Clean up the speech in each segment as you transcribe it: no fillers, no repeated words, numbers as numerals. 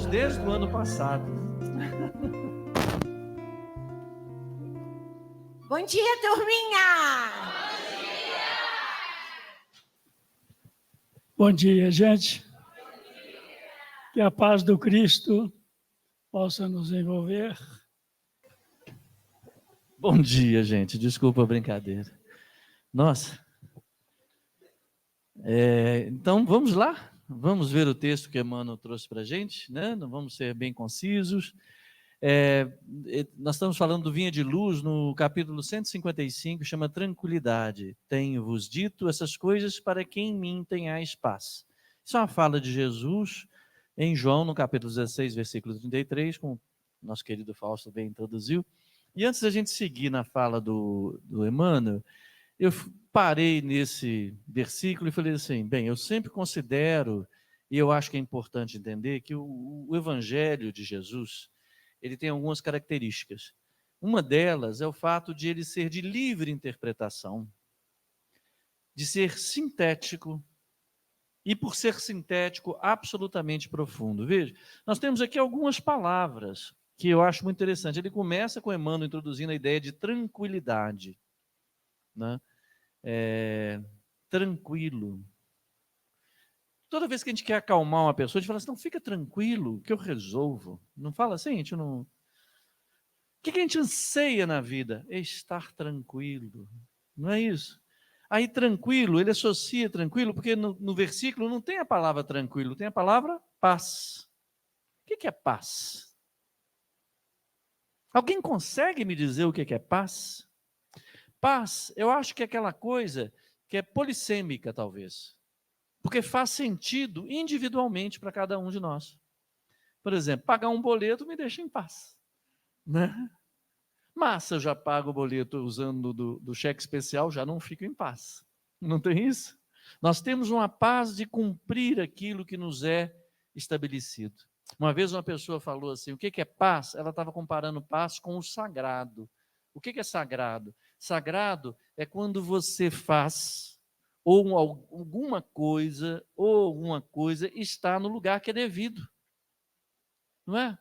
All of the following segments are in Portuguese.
estamos desde o ano passado. Bom dia, turminha! Bom dia, gente. Que a paz do Cristo possa nos envolver. Bom dia, gente. Desculpa a brincadeira. Nossa. Então, vamos lá. Vamos ver o texto que Emmanuel trouxe para a gente, né? Vamos ser bem concisos. Nós estamos falando do Vinha de Luz no capítulo 155, chama Tranquilidade. Tenho-vos dito essas coisas para que em mim tenhais paz. Isso é uma fala de Jesus em João, no capítulo 16, versículo 33, como o nosso querido Fausto bem introduziu. E antes da gente seguir na fala do Emmanuel, eu parei nesse versículo e falei assim, bem, eu sempre considero, e eu acho que é importante entender, que o Evangelho de Jesus, ele tem algumas características. Uma delas é o fato de ele ser de livre interpretação, de ser sintético, e por ser sintético, absolutamente profundo. Veja, nós temos aqui algumas palavras que eu acho muito interessante. Ele começa com Emmanuel introduzindo a ideia de tranquilidade, né? Tranquilo. Toda vez que a gente quer acalmar uma pessoa, a gente fala assim, não, fica tranquilo, que eu resolvo. Não fala assim, a gente não... O que a gente anseia na vida? É estar tranquilo, não é isso? Aí tranquilo, ele associa tranquilo, porque no versículo não tem a palavra tranquilo, tem a palavra paz. O que é paz? Alguém consegue me dizer o que é paz? Paz, eu acho que é aquela coisa que é polissêmica, talvez. Porque faz sentido individualmente para cada um de nós. Por exemplo, pagar um boleto me deixa em paz, né? Mas se eu já pago o boleto usando do cheque especial, já não fico em paz. Não tem isso? Nós temos uma paz de cumprir aquilo que nos é estabelecido. Uma vez uma pessoa falou assim, o que é paz? Ela estava comparando paz com o sagrado. O que é sagrado? Sagrado é quando você faz ou alguma coisa está no lugar que é devido. Não é?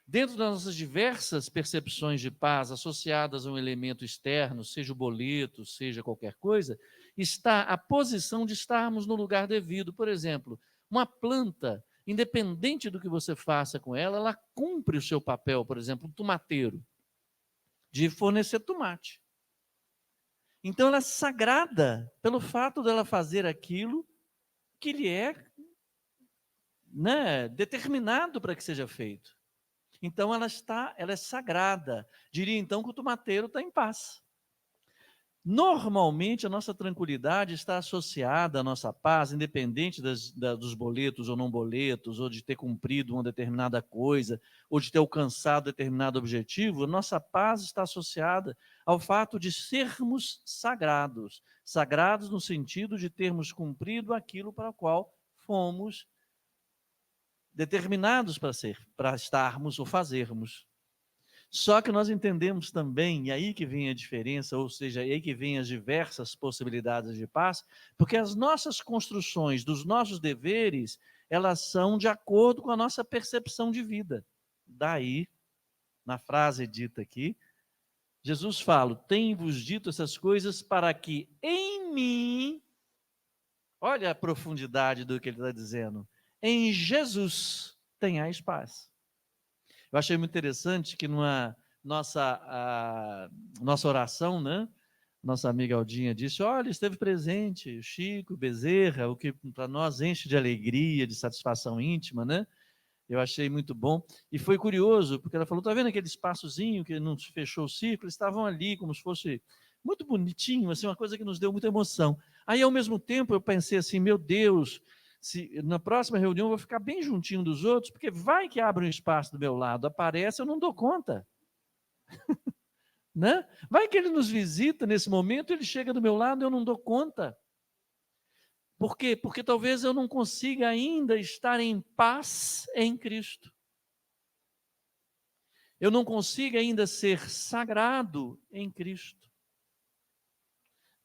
Dentro das nossas diversas percepções de paz associadas a um elemento externo, seja o boleto, seja qualquer coisa, está a posição de estarmos no lugar devido. Por exemplo, uma planta, independente do que você faça com ela, ela cumpre o seu papel, por exemplo, um tomateiro, de fornecer tomate. Então ela é sagrada pelo fato dela fazer aquilo que lhe é, né, determinado para que seja feito. Então ela é sagrada. Diria então que o tomateiro está em paz. Normalmente a nossa tranquilidade está associada à nossa paz, independente dos boletos ou não boletos, ou de ter cumprido uma determinada coisa, ou de ter alcançado determinado objetivo. A nossa paz está associada ao fato de sermos sagrados. Sagrados no sentido de termos cumprido aquilo para o qual fomos determinados para estarmos ou fazermos. Só que nós entendemos também, e aí que vem a diferença, ou seja, aí que vem as diversas possibilidades de paz, porque as nossas construções dos nossos deveres, elas são de acordo com a nossa percepção de vida. Daí, na frase dita aqui, Jesus fala, tenho-vos dito essas coisas para que em mim, olha a profundidade do que ele está dizendo, em Jesus tenhais paz. Eu achei muito interessante que numa nossa oração, né? Nossa amiga Aldinha disse, olha, esteve presente o Chico Bezerra, o que para nós enche de alegria, de satisfação íntima, né? Eu achei muito bom. E foi curioso, porque ela falou, está vendo aquele espaçozinho que não se fechou o círculo? Eles estavam ali como se fosse muito bonitinho, assim, uma coisa que nos deu muita emoção. Aí, ao mesmo tempo, eu pensei assim, meu Deus, na próxima reunião eu vou ficar bem juntinho dos outros, porque vai que abre um espaço do meu lado, aparece, eu não dou conta. Né? Vai que ele nos visita nesse momento, ele chega do meu lado, eu não dou conta. Por quê? Porque talvez eu não consiga ainda estar em paz em Cristo. Eu não consiga ainda ser sagrado em Cristo.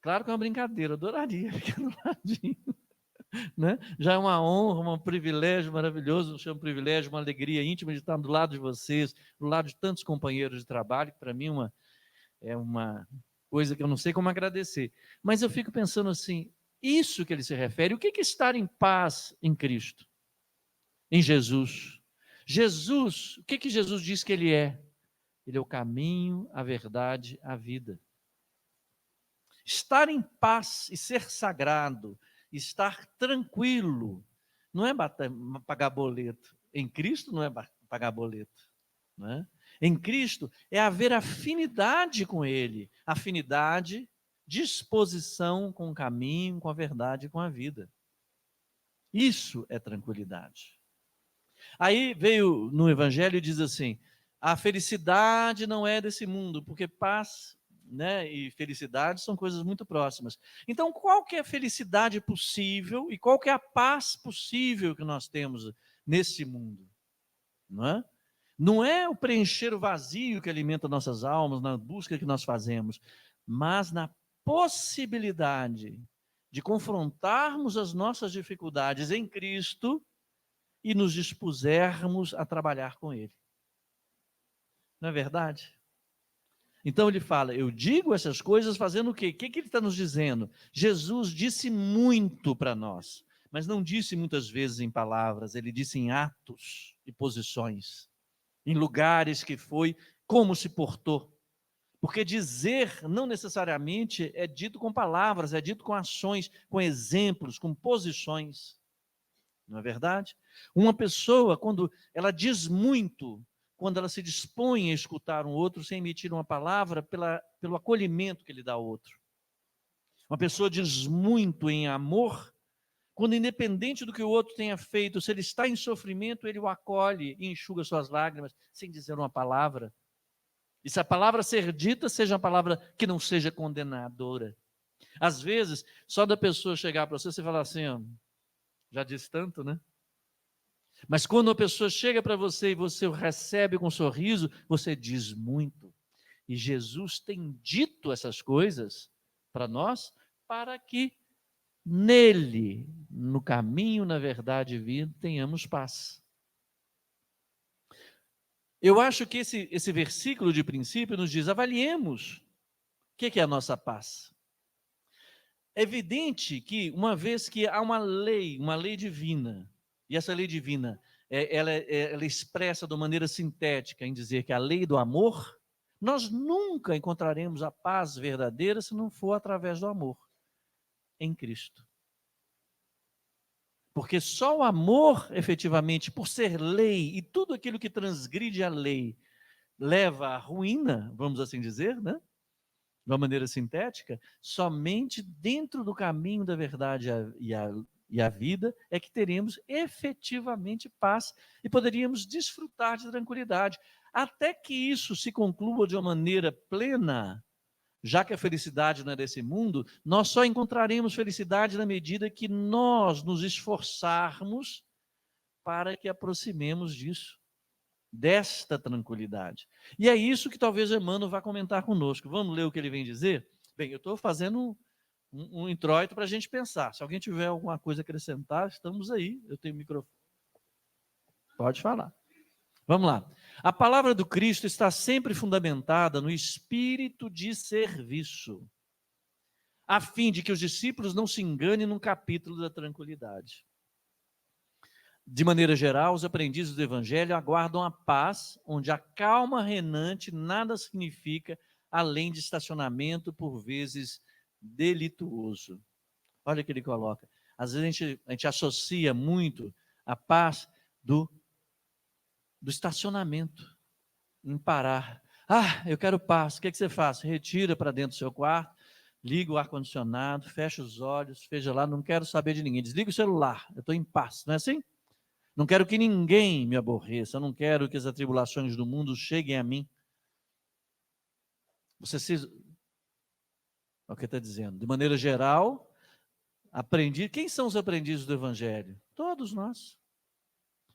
Claro que é uma brincadeira, eu adoraria ficar do ladinho. né? Já é uma honra, um privilégio maravilhoso, um privilégio, uma alegria íntima de estar do lado de vocês, do lado de tantos companheiros de trabalho, que para mim é uma coisa que eu não sei como agradecer. Mas eu fico pensando assim, isso que ele se refere, o que é estar em paz em Cristo, em Jesus? Jesus, o que Jesus diz que ele é? Ele é o caminho, a verdade, a vida. Estar em paz e ser sagrado, estar tranquilo, não é pagar boleto. Em Cristo não é pagar boleto. Não é? Em Cristo é haver afinidade com Ele, afinidade, disposição com o caminho, com a verdade e com a vida. Isso é tranquilidade. Aí veio no Evangelho e diz assim: a felicidade não é desse mundo, porque paz, né, e felicidade são coisas muito próximas. Então, qual que é a felicidade possível e qual que é a paz possível que nós temos nesse mundo? Não é? Não é o preencher o vazio que alimenta nossas almas, na busca que nós fazemos, mas na possibilidade de confrontarmos as nossas dificuldades em Cristo e nos dispusermos a trabalhar com Ele. Não é verdade? Então ele fala, eu digo essas coisas fazendo o quê? O que ele está nos dizendo? Jesus disse muito para nós, mas não disse muitas vezes em palavras, ele disse em atos e posições, em lugares que foi, como se portou. Porque dizer não necessariamente é dito com palavras, é dito com ações, com exemplos, com posições. Não é verdade? Uma pessoa, quando ela diz muito, quando ela se dispõe a escutar um outro sem emitir uma palavra, pelo acolhimento que ele dá ao outro. Uma pessoa diz muito em amor, quando independente do que o outro tenha feito, se ele está em sofrimento, ele o acolhe e enxuga suas lágrimas, sem dizer uma palavra. E se a palavra ser dita, seja uma palavra que não seja condenadora. Às vezes, só da pessoa chegar para você falar assim, ó, já disse tanto, né? Mas quando a pessoa chega para você e você o recebe com um sorriso, você diz muito. E Jesus tem dito essas coisas para nós, para que nele, no caminho, na verdade e vida, tenhamos paz. Eu acho que esse versículo de princípio nos diz, avaliemos o que é a nossa paz. É evidente que, uma vez que há uma lei divina, e essa lei divina, ela é expressa de uma maneira sintética em dizer que a lei do amor, nós nunca encontraremos a paz verdadeira se não for através do amor em Cristo. Porque só o amor, efetivamente, por ser lei, e tudo aquilo que transgride a lei, leva à ruína, vamos assim dizer, né? De uma maneira sintética, somente dentro do caminho da verdade e a vida é que teremos efetivamente paz e poderíamos desfrutar de tranquilidade. Até que isso se conclua de uma maneira plena, já que a felicidade não é desse mundo, nós só encontraremos felicidade na medida que nós nos esforçarmos para que aproximemos disso, desta tranquilidade. E é isso que talvez Emmanuel vá comentar conosco. Vamos ler o que ele vem dizer? Bem, eu estou fazendo um introito para a gente pensar. Se alguém tiver alguma coisa a acrescentar, estamos aí. Eu tenho microfone. Pode falar. Vamos lá. A palavra do Cristo está sempre fundamentada no espírito de serviço, a fim de que os discípulos não se enganem num capítulo da tranquilidade. De maneira geral, os aprendizes do Evangelho aguardam a paz, onde a calma reinante nada significa além de estacionamento, por vezes delituoso. Olha o que ele coloca. Às vezes a gente associa muito a paz do estacionamento, em parar. Ah, eu quero paz. O que você faz? Retira para dentro do seu quarto, liga o ar-condicionado, fecha os olhos, veja lá, não quero saber de ninguém. Desliga o celular, eu estou em paz. Não é assim? Não quero que ninguém me aborreça, eu não quero que as atribulações do mundo cheguem a mim. Você se... É o que está dizendo. De maneira geral, aprendi. Quem são os aprendizes do Evangelho? Todos nós.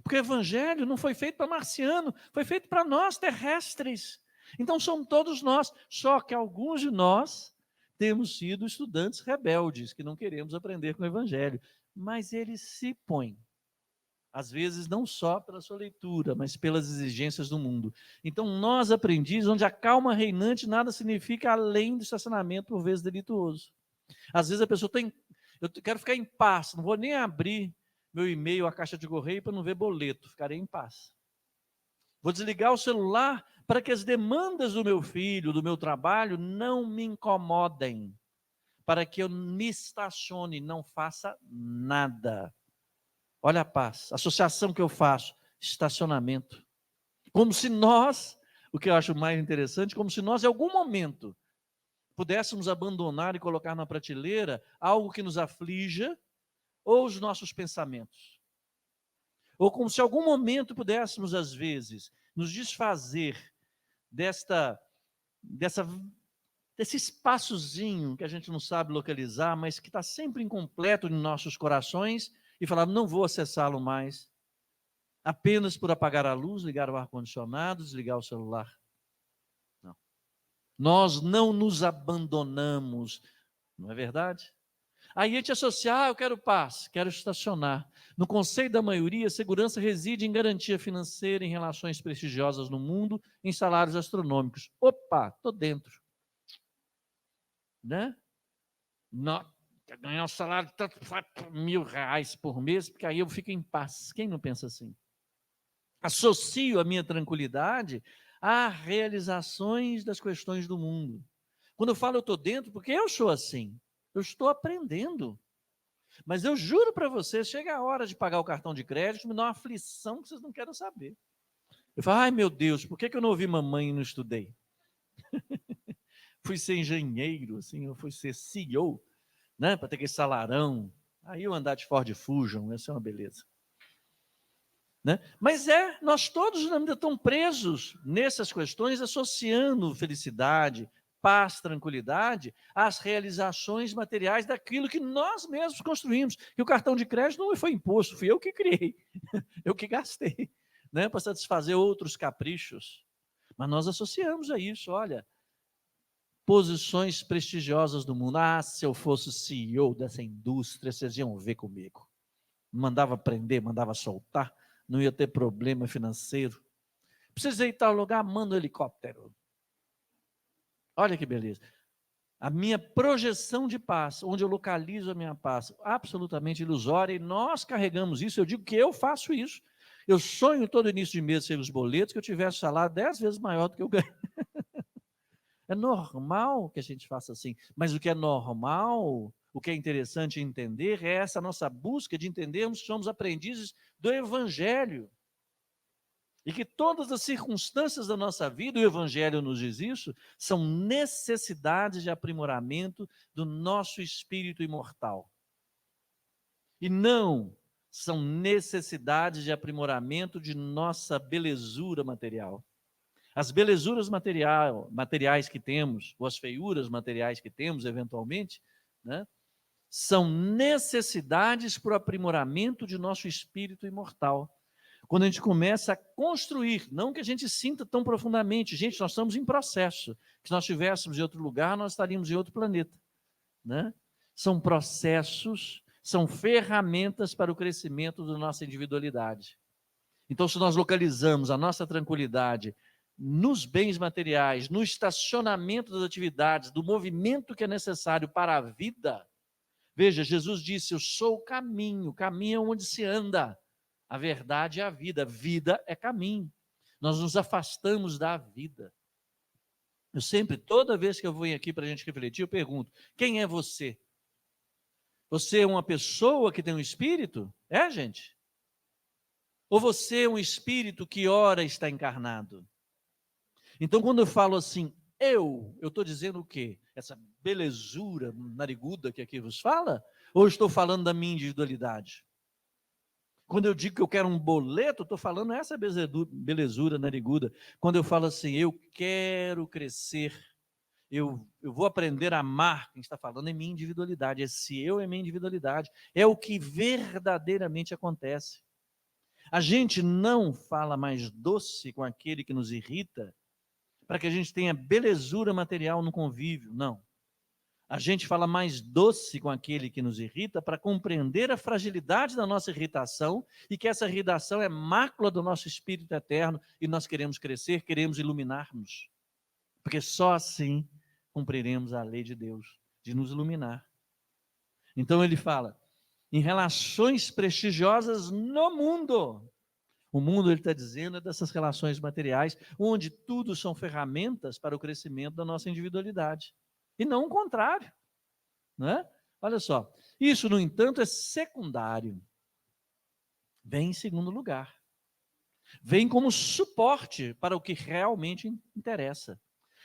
Porque o Evangelho não foi feito para marciano, foi feito para nós, terrestres. Então somos todos nós, só que alguns de nós temos sido estudantes rebeldes, que não queremos aprender com o Evangelho. mas ele se põe. Às vezes não só pela sua leitura, mas pelas exigências do mundo. Então nós aprendizes, onde a calma reinante nada significa além do estacionamento por vezes delituoso. Às vezes a pessoa tem, eu quero ficar em paz, não vou nem abrir meu e-mail, a caixa de correio para não ver boleto, ficarei em paz. Vou desligar o celular para que as demandas do meu filho, do meu trabalho, não me incomodem, para que eu me estacione, não faça nada. Olha a paz, a associação que eu faço, estacionamento. Como se nós, o que eu acho mais interessante, como se nós em algum momento pudéssemos abandonar e colocar na prateleira algo que nos aflija, ou os nossos pensamentos. Ou como se em algum momento pudéssemos, às vezes, nos desfazer desse espaçozinho que a gente não sabe localizar, mas que está sempre incompleto em nossos corações, e falar, não vou acessá-lo mais, apenas por apagar a luz, ligar o ar-condicionado, desligar o celular. Não. Nós não nos abandonamos, não é verdade? Aí a gente associa, eu quero paz, quero estacionar. No conceito da maioria, segurança reside em garantia financeira, em relações prestigiosas no mundo, em salários astronômicos. Opa, estou dentro. Né? Não, ganhar um salário de tanto, R$1.000 por mês, porque aí eu fico em paz. Quem não pensa assim? Associo a minha tranquilidade a realizações das questões do mundo. Quando eu falo eu estou dentro, porque eu sou assim. Eu estou aprendendo. Mas eu juro para vocês, chega a hora de pagar o cartão de crédito, me dá uma aflição que vocês não querem saber. Eu falo, ai meu Deus, por que eu não ouvi mamãe e não estudei? Fui ser engenheiro, assim, eu fui ser CEO, né, para ter aquele salarão. Aí eu andar de Ford Fusion, essa é uma beleza. Né? Mas nós todos ainda estamos presos nessas questões, associando felicidade, paz, tranquilidade, às realizações materiais daquilo que nós mesmos construímos. Que o cartão de crédito não foi imposto, fui eu que criei, eu que gastei, né, para satisfazer outros caprichos. Mas nós associamos a isso, olha, posições prestigiosas do mundo. Ah, se eu fosse CEO dessa indústria, vocês iam ver comigo. Mandava prender, mandava soltar, não ia ter problema financeiro. Precisei ir tal lugar, manda um helicóptero. Olha que beleza. A minha projeção de paz, onde eu localizo a minha paz, absolutamente ilusória, e nós carregamos isso. Eu digo que eu faço isso. Eu sonho todo início de mês ser os boletos, que eu tivesse salário 10 vezes maior do que eu ganho. É normal que a gente faça assim, mas o que é normal, o que é interessante entender é essa nossa busca de entendermos que somos aprendizes do Evangelho. E que todas as circunstâncias da nossa vida, o Evangelho nos diz isso, são necessidades de aprimoramento do nosso espírito imortal. E não são necessidades de aprimoramento de nossa belezura material. As belezuras materiais que temos, ou as feiuras materiais que temos, eventualmente, né, são necessidades para o aprimoramento de nosso espírito imortal. Quando a gente começa a construir, não que a gente sinta tão profundamente, gente, nós estamos em processo. Se nós estivéssemos em outro lugar, nós estaríamos em outro planeta. Né? São processos, são ferramentas para o crescimento da nossa individualidade. Então, se nós localizamos a nossa tranquilidade nos bens materiais, no estacionamento das atividades, do movimento que é necessário para a vida, veja, Jesus disse, eu sou o caminho é onde se anda, a verdade é a vida é caminho, nós nos afastamos da vida. Eu sempre, toda vez que eu venho aqui para a gente refletir, eu pergunto, quem é você? Você é uma pessoa que tem um espírito? É, gente? Ou você é um espírito que ora está encarnado? Então, quando eu falo assim, eu estou dizendo o quê? Essa belezura nariguda que aqui vos fala? Ou estou falando da minha individualidade? Quando eu digo que eu quero um boleto, estou falando essa belezura nariguda. Quando eu falo assim, eu quero crescer, eu vou aprender a amar, quem está falando é minha individualidade. Esse eu é minha individualidade. É o que verdadeiramente acontece. A gente não fala mais doce com aquele que nos irrita, para que a gente tenha belezura material no convívio, não. A gente fala mais doce com aquele que nos irrita para compreender a fragilidade da nossa irritação e que essa irritação é mácula do nosso espírito eterno e nós queremos crescer, queremos iluminar-nos. Porque só assim cumpriremos a lei de Deus, de nos iluminar. Então ele fala, em relações prestigiosas no mundo. O mundo, ele está dizendo, é dessas relações materiais, onde tudo são ferramentas para o crescimento da nossa individualidade. E não o contrário. Né? Olha só, isso, no entanto, é secundário. Vem em segundo lugar. Vem como suporte para o que realmente interessa.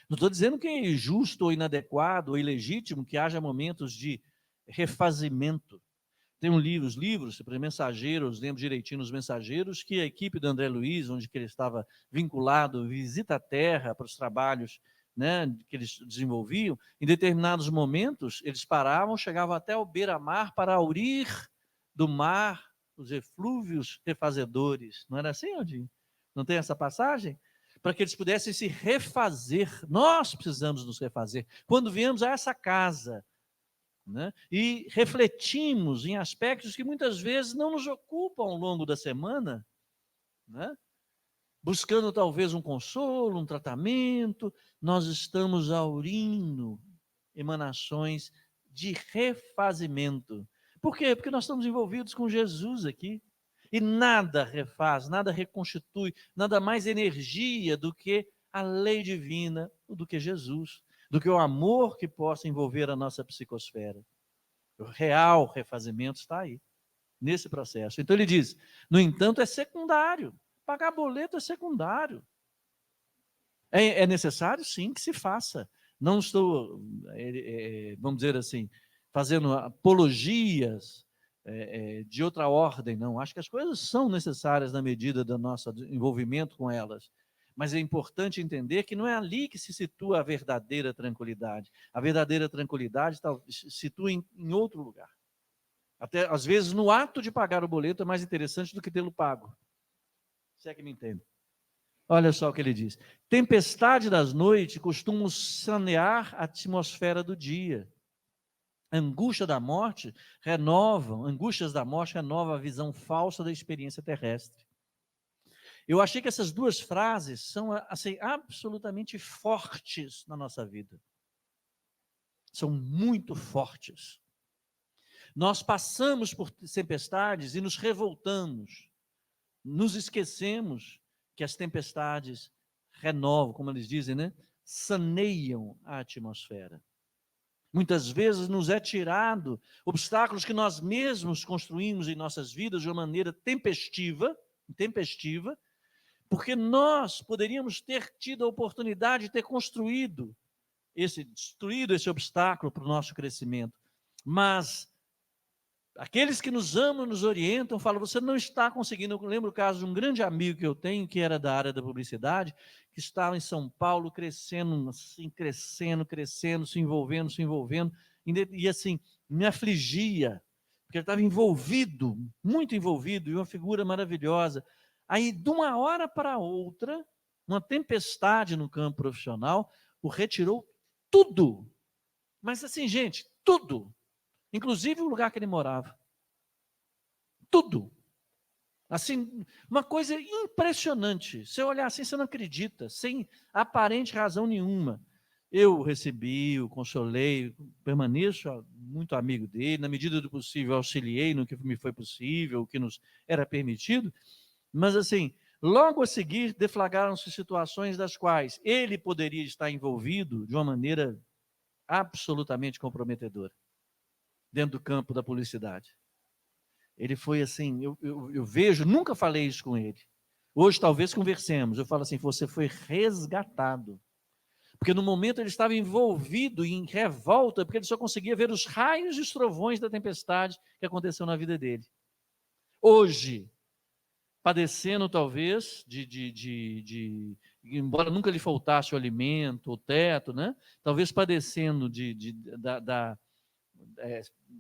Não estou dizendo que é injusto ou inadequado ou ilegítimo que haja momentos de refazimento. Tem os livros, para Mensageiros, lembro direitinho nos Mensageiros, que a equipe do André Luiz, onde que ele estava vinculado, visita a terra para os trabalhos, né, que eles desenvolviam. Em determinados momentos, eles paravam, chegavam até o beira-mar para aurir do mar os eflúvios refazedores. Não era assim, Odinho? Não tem essa passagem? Para que eles pudessem se refazer. Nós precisamos nos refazer. Quando viemos a essa casa, né, e refletimos em aspectos que muitas vezes não nos ocupam ao longo da semana, né, buscando talvez um consolo, um tratamento, nós estamos aurindo emanações de refazimento. Por quê? Porque nós estamos envolvidos com Jesus aqui. E nada refaz, nada reconstitui, nada mais energia do que a lei divina, do que Jesus, do que o amor que possa envolver a nossa psicosfera. O real refazimento está aí, nesse processo. Então ele diz, no entanto, é secundário. Pagar boleto é secundário. É necessário, sim, que se faça. Não estou, vamos dizer assim, fazendo apologias de outra ordem, não. Acho que as coisas são necessárias na medida do nosso envolvimento com elas. Mas é importante entender que não é ali que se situa a verdadeira tranquilidade. A verdadeira tranquilidade se situa em outro lugar. Até, às vezes, no ato de pagar o boleto é mais interessante do que tê-lo pago. Se é que me entende. Olha só o que ele diz. Tempestade das noites costumam sanear a atmosfera do dia. Angústias da morte renovam a visão falsa da experiência terrestre. Eu achei que essas duas frases são assim, absolutamente fortes na nossa vida. São muito fortes. Nós passamos por tempestades e nos revoltamos. Nos esquecemos que as tempestades renovam, como eles dizem, né? Saneiam a atmosfera. Muitas vezes nos é tirado obstáculos que nós mesmos construímos em nossas vidas de uma maneira tempestiva, porque nós poderíamos ter tido a oportunidade de ter destruído esse obstáculo para o nosso crescimento. Mas aqueles que nos amam, nos orientam, falam, você não está conseguindo. Eu lembro o caso de um grande amigo que eu tenho, que era da área da publicidade, que estava em São Paulo crescendo, assim, crescendo, se envolvendo, e assim, me afligia, porque ele estava envolvido, muito envolvido, e uma figura maravilhosa. Aí, de uma hora para outra, uma tempestade no campo profissional o retirou tudo. Mas assim, gente, tudo. Inclusive o lugar que ele morava. Tudo. Assim, uma coisa impressionante. Se eu olhar assim, você não acredita, sem aparente razão nenhuma. Eu recebi, o consolei, permaneço muito amigo dele, na medida do possível auxiliei no que me foi possível, o que nos era permitido, mas assim, logo a seguir deflagraram-se situações das quais ele poderia estar envolvido de uma maneira absolutamente comprometedora, dentro do campo da publicidade. Ele foi assim, eu vejo, nunca falei isso com ele. Hoje talvez conversemos, eu falo assim, você foi resgatado. Porque no momento ele estava envolvido em revolta, porque ele só conseguia ver os raios e os trovões da tempestade que aconteceu na vida dele. Hoje, padecendo talvez embora nunca lhe faltasse o alimento, o teto, né? Talvez padecendo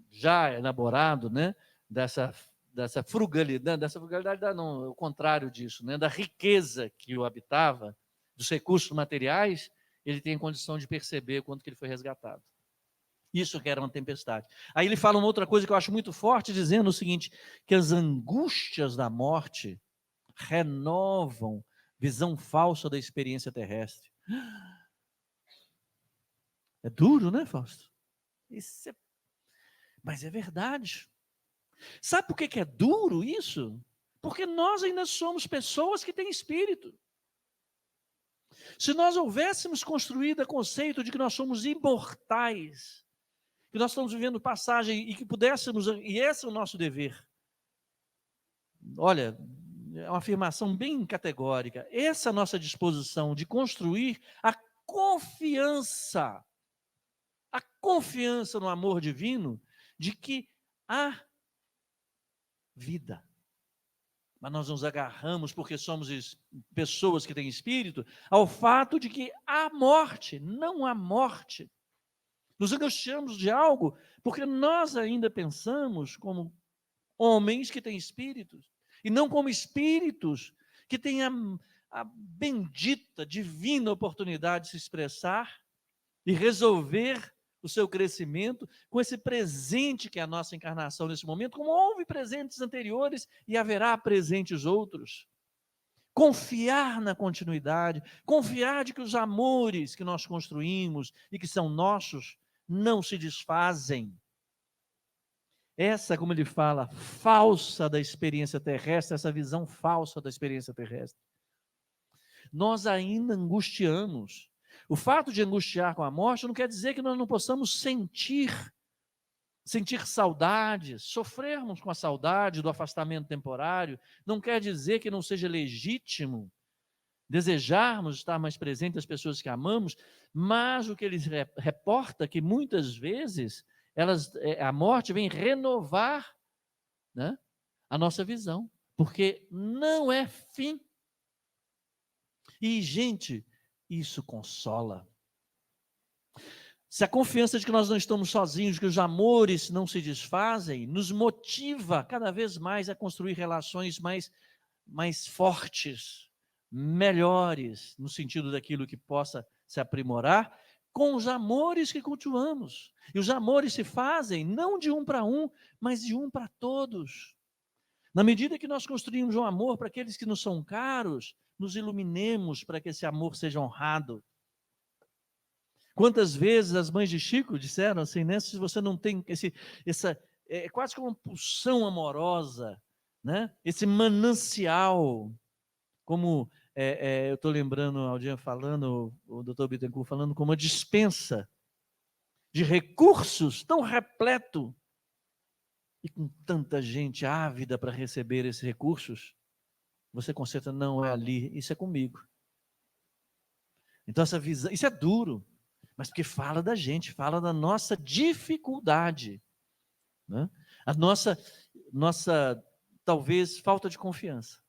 já elaborado, né? Dessa frugalidade não, o contrário disso, né? Da riqueza que o habitava, dos recursos materiais, ele tem condição de perceber quanto que ele foi resgatado. Isso que era uma tempestade. Aí ele fala uma outra coisa que eu acho muito forte, dizendo o seguinte, que as angústias da morte renovam visão falsa da experiência terrestre. É duro, né, Fausto? Mas é verdade. Sabe por que é duro isso? Porque nós ainda somos pessoas que têm espírito. Se nós houvéssemos construído o conceito de que nós somos imortais, que nós estamos vivendo passagem e que pudéssemos, e esse é o nosso dever. Olha, é uma afirmação bem categórica. Essa é a nossa disposição de construir a confiança no amor divino, de que há vida. Mas nós nos agarramos, porque somos pessoas que têm espírito, ao fato de que há morte, não há morte. Nos angustiamos de algo, porque nós ainda pensamos como homens que têm espíritos, e não como espíritos que têm a bendita, divina oportunidade de se expressar e resolver o seu crescimento com esse presente que é a nossa encarnação nesse momento, como houve presentes anteriores e haverá presentes outros. Confiar na continuidade, confiar de que os amores que nós construímos e que são nossos não se desfazem. Essa, como ele fala, falsa da experiência terrestre, essa visão falsa da experiência terrestre. Nós ainda angustiamos. O fato de angustiar com a morte não quer dizer que nós não possamos sentir saudades, sofrermos com a saudade do afastamento temporário, não quer dizer que não seja legítimo desejarmos estar mais presente às pessoas que amamos, mas o que ele reporta que muitas vezes a morte vem renovar, né, a nossa visão, porque não é fim. E, gente, isso consola. Se a confiança de que nós não estamos sozinhos, que os amores não se desfazem, nos motiva cada vez mais a construir relações mais fortes, melhores, no sentido daquilo que possa se aprimorar, com os amores que cultivamos. E os amores se fazem não de um para um, mas de um para todos. Na medida que nós construímos um amor para aqueles que nos são caros, nos iluminemos para que esse amor seja honrado. Quantas vezes as mães de Chico disseram assim, né? Se você não tem é quase como uma pulsão amorosa, né? Esse manancial, como eu estou lembrando o Aldinha falando, o Dr. Bittencourt falando, como uma dispensa de recursos tão repleto e com tanta gente ávida para receber esses recursos, você conserta, não é ali, isso é comigo. Então essa visão, isso é duro, mas porque fala da gente, fala da nossa dificuldade, né? A nossa talvez falta de confiança.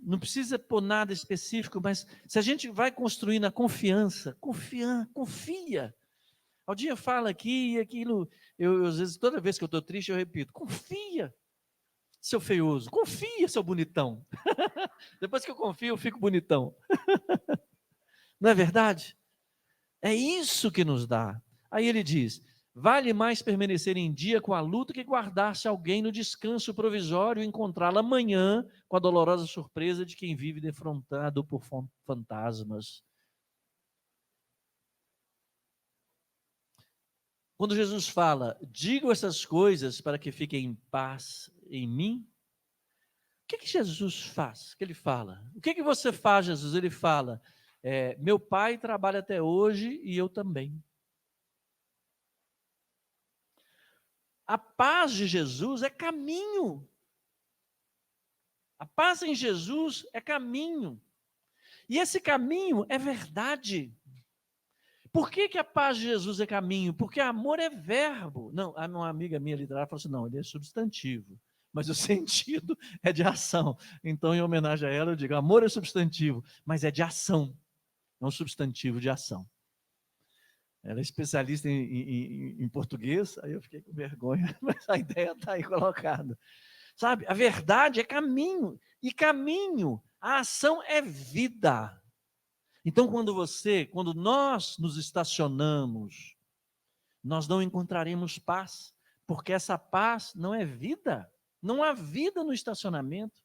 Não precisa pôr nada específico, mas se a gente vai construir na confiança, confia. Aldinha fala aqui e aquilo, eu às vezes, toda vez que eu estou triste, eu repito, confia, seu feioso, confia, seu bonitão. Depois que eu confio, eu fico bonitão. Não é verdade? É isso que nos dá. Aí ele diz, vale mais permanecer em dia com a luta que guardar-se alguém no descanso provisório e encontrá-la amanhã com a dolorosa surpresa de quem vive defrontado por fantasmas. Quando Jesus fala, digo essas coisas para que fiquem em paz em mim, o que Jesus faz? O que ele fala? O que você faz, Jesus? Ele fala, meu pai trabalha até hoje e eu também. A paz de Jesus é caminho. A paz em Jesus é caminho. E esse caminho é verdade. Por que a paz de Jesus é caminho? Porque amor é verbo. Não, uma amiga minha literária falou assim, não, ele é substantivo, mas o sentido é de ação. Então, em homenagem a ela, eu digo, amor é substantivo, mas é de ação, é um substantivo de ação. Ela é especialista em português, aí eu fiquei com vergonha, mas a ideia está aí colocada. Sabe, a verdade é caminho, e caminho, a ação é vida. Então, quando nós nos estacionamos, nós não encontraremos paz, porque essa paz não é vida. Não há vida no estacionamento.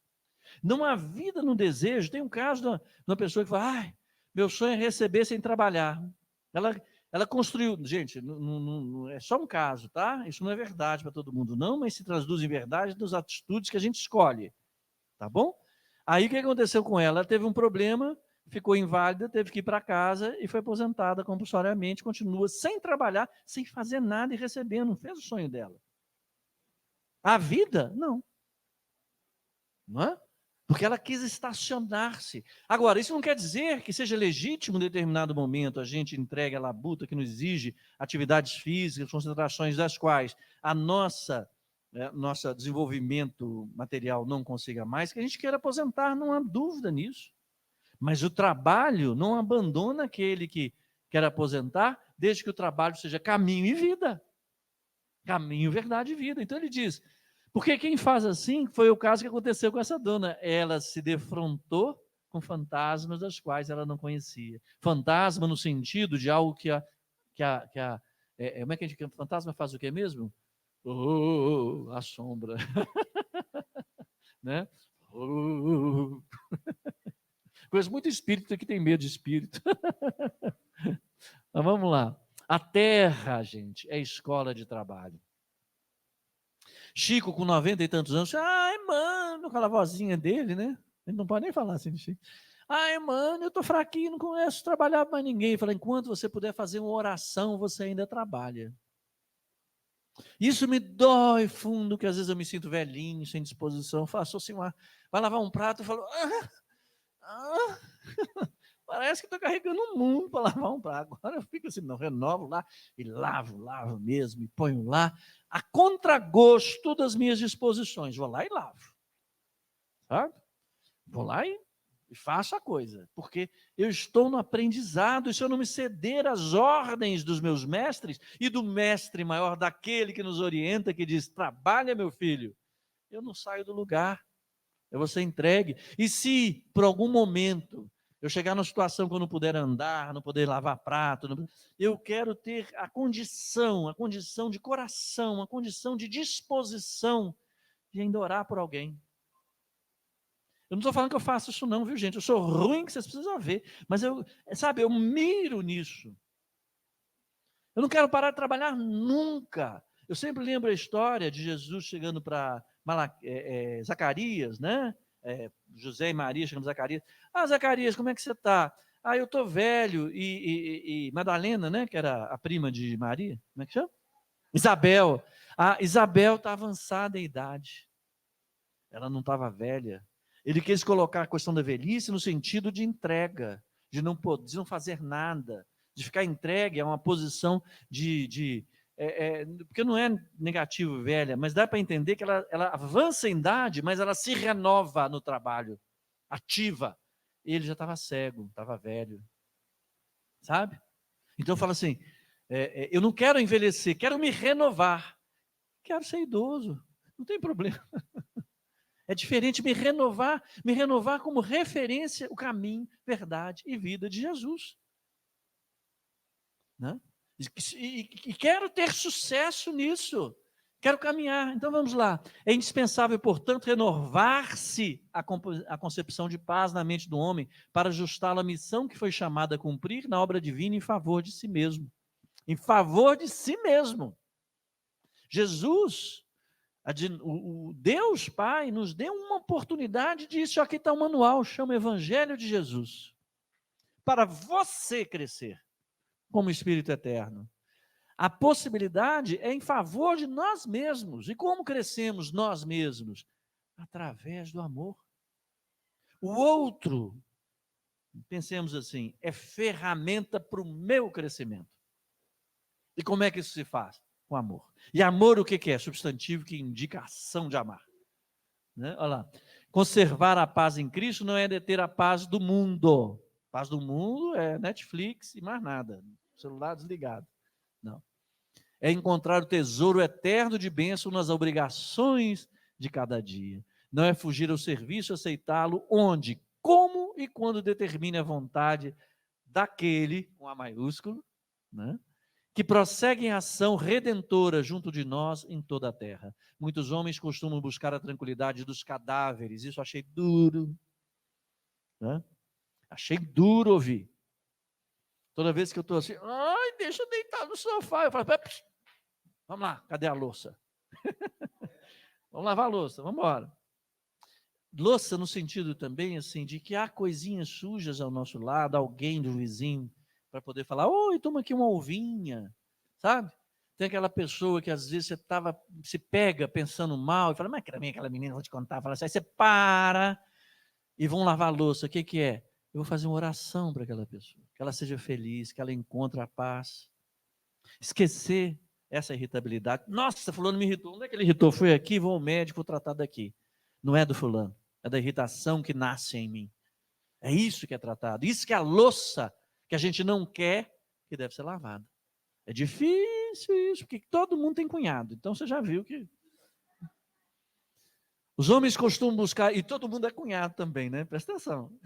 Não há vida no desejo. Tem um caso de uma pessoa que fala, meu sonho é receber sem trabalhar. Ela construiu, gente, não é só um caso, tá? Isso não é verdade para todo mundo, não, mas se traduz em verdade das atitudes que a gente escolhe, tá bom? Aí o que aconteceu com ela? Ela teve um problema, ficou inválida, teve que ir para casa e foi aposentada compulsoriamente, continua sem trabalhar, sem fazer nada e recebendo, não fez o sonho dela. A vida? Não. Não é? Porque ela quis estacionar-se. Agora, isso não quer dizer que seja legítimo em determinado momento a gente entregue a labuta que nos exige atividades físicas, concentrações das quais a nosso desenvolvimento material não consiga mais, que a gente queira aposentar, não há dúvida nisso. Mas o trabalho não abandona aquele que quer aposentar, desde que o trabalho seja caminho e vida. Caminho, verdade e vida. Então ele diz, porque quem faz assim foi o caso que aconteceu com essa dona. Ela se defrontou com fantasmas das quais ela não conhecia. Fantasma no sentido de algo como é que a gente fantasma faz o que mesmo? A sombra. Né? Conheço muito espírito que tem medo de espírito. Mas vamos lá. A terra, gente, é escola de trabalho. Chico, com 90 e tantos anos, mano, aquela vozinha dele, né? Ele não pode nem falar assim de Chico. Mano, eu tô fraquinho, não conheço trabalhar mais ninguém. Fala, enquanto você puder fazer uma oração, você ainda trabalha. Isso me dói fundo, que às vezes eu me sinto velhinho, sem disposição. Faço assim, vai lavar um prato, eu falo, parece que estou carregando um mundo para lavar um prato. Agora eu fico assim, não, renovo lá e lavo mesmo, e ponho lá, a contragosto das minhas disposições. Vou lá e lavo. Sabe? Vou lá e faço a coisa, porque eu estou no aprendizado, e se eu não me ceder às ordens dos meus mestres, e do mestre maior, daquele que nos orienta, que diz, trabalha meu filho, eu não saio do lugar, eu vou ser entregue. E se por algum momento eu chegar numa situação que eu não puder andar, não poder lavar prato, eu quero ter a condição de coração, a condição de disposição de ainda orar por alguém. Eu não estou falando que eu faço isso não, viu gente? Eu sou ruim, que vocês precisam ver, mas eu miro nisso. Eu não quero parar de trabalhar nunca. Eu sempre lembro a história de Jesus chegando para Zacarias, né? José e Maria chegando para Zacarias. Zacarias, como é que você está? Eu estou velho. E Madalena, né? Que era a prima de Maria, como é que chama? Isabel. Isabel está avançada em idade. Ela não estava velha. Ele quis colocar a questão da velhice no sentido de entrega, de não fazer nada, de ficar entregue a uma posição porque não é negativo velha, mas dá para entender que ela avança em idade, mas ela se renova no trabalho, ativa. Ele já estava cego, estava velho, sabe? Então fala assim, eu não quero envelhecer, quero me renovar, quero ser idoso, não tem problema. É diferente me renovar como referência o caminho, verdade e vida de Jesus. Né? E quero ter sucesso nisso. Quero caminhar. Então vamos lá. É indispensável, portanto, renovar-se a concepção de paz na mente do homem para ajustá-la à missão que foi chamada a cumprir na obra divina em favor de si mesmo. Em favor de si mesmo. Jesus, o Deus Pai, nos deu uma oportunidade disso. Aqui está o manual, chama Evangelho de Jesus. Para você crescer como Espírito Eterno. A possibilidade é em favor de nós mesmos. E como crescemos nós mesmos? Através do amor. O outro, pensemos assim, é ferramenta para o meu crescimento. E como é que isso se faz? Com amor. E amor o que é? Substantivo que indica ação de amar. Né? Olha lá. Conservar a paz em Cristo não é deter a paz do mundo. Paz do mundo é Netflix e mais nada. Celular desligado. Não. É encontrar o tesouro eterno de bênção nas obrigações de cada dia. Não é fugir ao serviço, aceitá-lo onde, como e quando determine a vontade daquele, com A maiúsculo, né, que prossegue em ação redentora junto de nós em toda a terra. Muitos homens costumam buscar a tranquilidade dos cadáveres. Isso achei duro. Né? Achei duro ouvir. Toda vez que eu estou assim, ai, deixa eu deitar no sofá. Eu falo, vamos lá, cadê a louça? Vamos lavar a louça, vamos embora. Louça no sentido também, assim, de que há coisinhas sujas ao nosso lado, alguém do vizinho, para poder falar, oi, toma aqui uma ovinha, sabe? Tem aquela pessoa que às vezes você se pega pensando mal, e fala, mas aquela menina, vou te contar, fala assim, aí você para e vão lavar a louça, o que que é? Eu vou fazer uma oração para aquela pessoa, que ela seja feliz, que ela encontre a paz. Esquecer essa irritabilidade. Nossa, fulano me irritou. Onde é que ele irritou? Foi aqui, vou ao médico, vou tratar daqui. Não é do fulano, é da irritação que nasce em mim. É isso que é tratado. Isso que é a louça que a gente não quer, que deve ser lavada. É difícil isso, porque todo mundo tem cunhado. Então você já viu que... Os homens costumam buscar, e todo mundo é cunhado também, né? Presta atenção.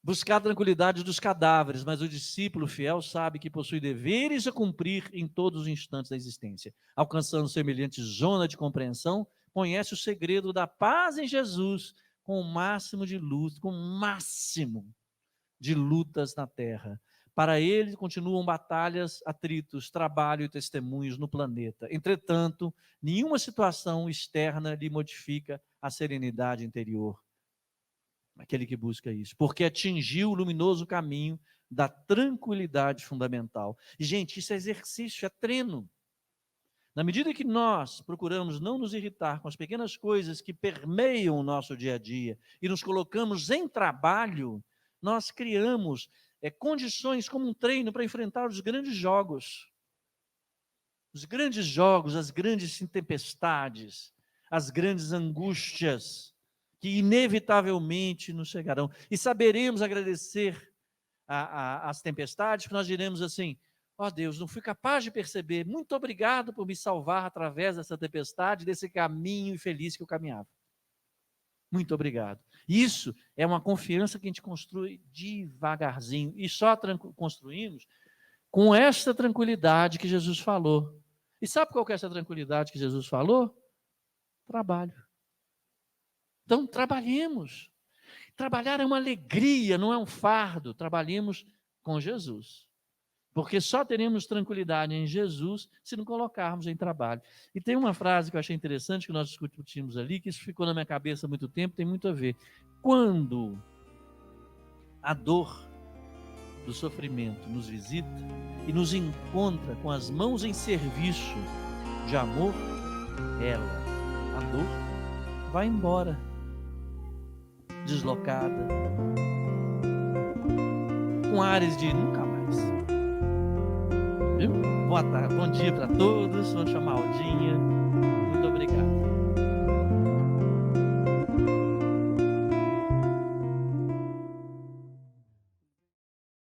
Buscar a tranquilidade dos cadáveres, mas o discípulo fiel sabe que possui deveres a cumprir em todos os instantes da existência. Alcançando semelhante zona de compreensão, conhece o segredo da paz em Jesus, com o máximo de lutas, com o máximo de lutas na terra. Para ele, continuam batalhas, atritos, trabalho e testemunhos no planeta. Entretanto, nenhuma situação externa lhe modifica a serenidade interior. Aquele que busca isso, porque atingiu o luminoso caminho da tranquilidade fundamental. E, gente, isso é exercício, é treino. Na medida que nós procuramos não nos irritar com as pequenas coisas que permeiam o nosso dia a dia e nos colocamos em trabalho, nós criamos condições como um treino para enfrentar os grandes jogos. Os grandes jogos, as grandes tempestades, as grandes angústias que inevitavelmente nos chegarão. E saberemos agradecer as tempestades, porque nós diremos assim, ó Deus, não fui capaz de perceber, muito obrigado por me salvar através dessa tempestade, desse caminho infeliz que eu caminhava. Muito obrigado. Isso é uma confiança que a gente construi devagarzinho, e só construímos com esta tranquilidade que Jesus falou. E sabe qual que é essa tranquilidade que Jesus falou? Trabalho. Então, trabalhemos. Trabalhar é uma alegria, não é um fardo. Trabalhemos com Jesus. Porque só teremos tranquilidade em Jesus se não colocarmos em trabalho. E tem uma frase que eu achei interessante, que nós discutimos ali, que isso ficou na minha cabeça há muito tempo, tem muito a ver. Quando a dor do sofrimento nos visita e nos encontra com as mãos em serviço de amor, a dor, vai embora, deslocada, com ares de nunca mais. Viu? Boa tarde, bom dia para todos. Vamos chamar a Aldinha. Muito obrigado.